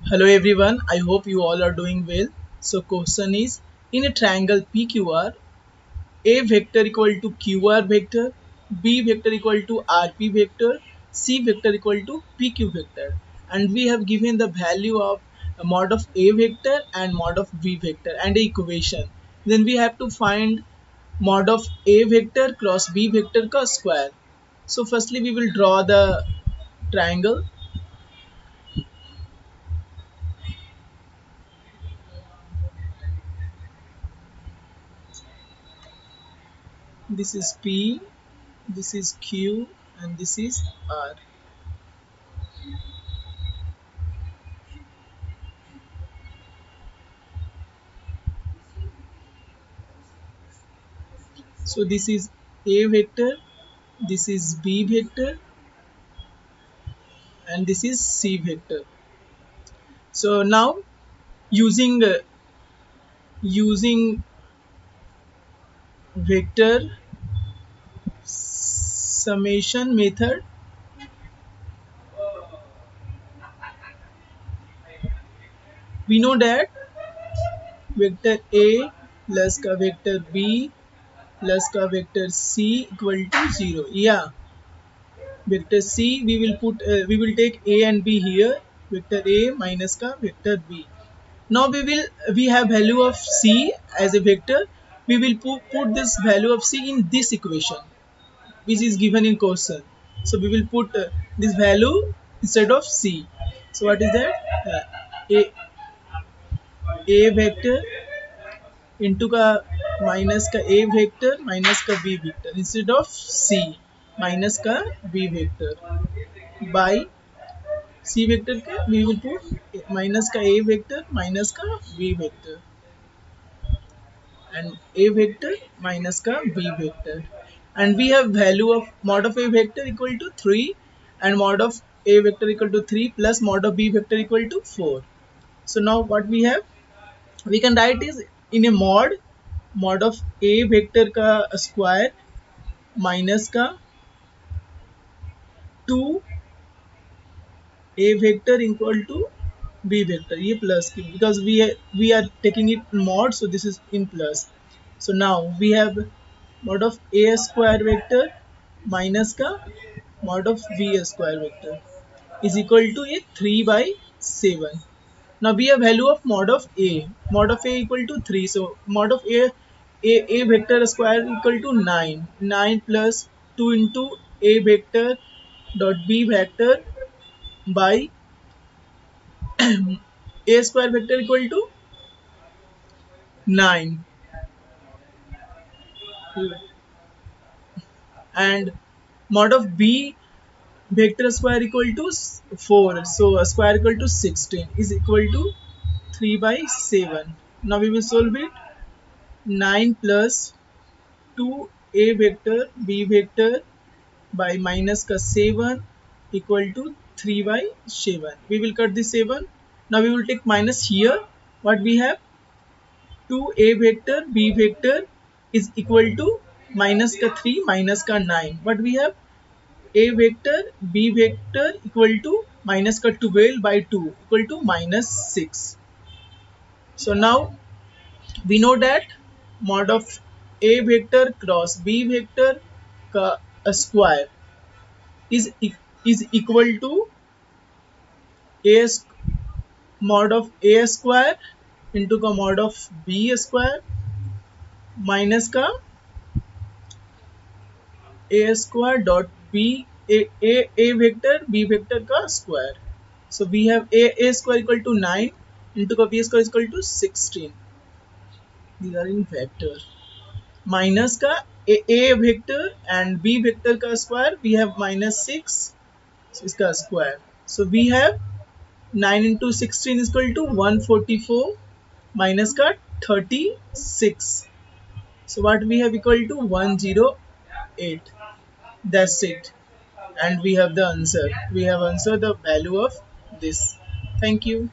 Hello everyone, I hope you all are doing well. So question is, in a triangle PQR, A vector equal to QR vector, B vector equal to RP vector, C vector equal to PQ vector, and we have given the value of mod of A vector and mod of B vector and a equation. Then we have to find mod of A vector cross B vector ka square. So firstly we will draw the triangle. This is P, this is Q, and this is R. So this is A vector, this is B vector, and this is C vector. So now using vector summation method, we know that vector A plus का vector B plus का vector C equal to 0. Yeah, vector C we will take A and B here. Vector A minus का vector B. Now we have value of C as a vector. We will put this value of C in this equation which is given in question. So we will put this value instead of C. So what is that? A vector into का minus का A vector minus का B vector instead of C minus का B vector by C vector के we will put minus का A vector minus का B vector and A vector minus का B vector, and we have value of mod of A vector equal to 3 and mod of A vector equal to 3 plus mod of B vector equal to 4. So now what we have, we can write is in a mod of A vector का square minus का 2 A vector equal to B vector, ये plus की, because we are taking it mod, so this is in plus. So now we have mod of A square vector minus का mod of B square vector is equal to a 3 by 7. Now we have value of mod of A. Mod of A equal to 3. So mod of A vector square equal to 9. 9 plus 2 into A vector dot B vector by A square vector equal to 9, and mod of B vector square equal to 4, so a square equal to 16 is equal to 3 by 7. Now we will solve it. 9 plus 2 A vector B vector by minus का 7 equal to 3 by 7. We will cut the 7. Now we will take minus here. What we have, 2 A vector B vector is equal to minus का 3 minus का 9. What we have, A vector B vector equal to minus का 12 by 2 equal to minus 6. So now we know that mod of A vector cross B vector का square is equal to A mod of A square into का mod of B square minus का A square dot B A vector B vector का square. So we have A square equal to 9 into का B square is equal to 16. These are in vector. Minus का A vector and B vector का square, we have minus 6, so इसका square. So we have 9 into 16 is equal to 144 minus का 36. So what we have equal to 108. That's it. And we have the answer. We have answered the value of this. Thank you.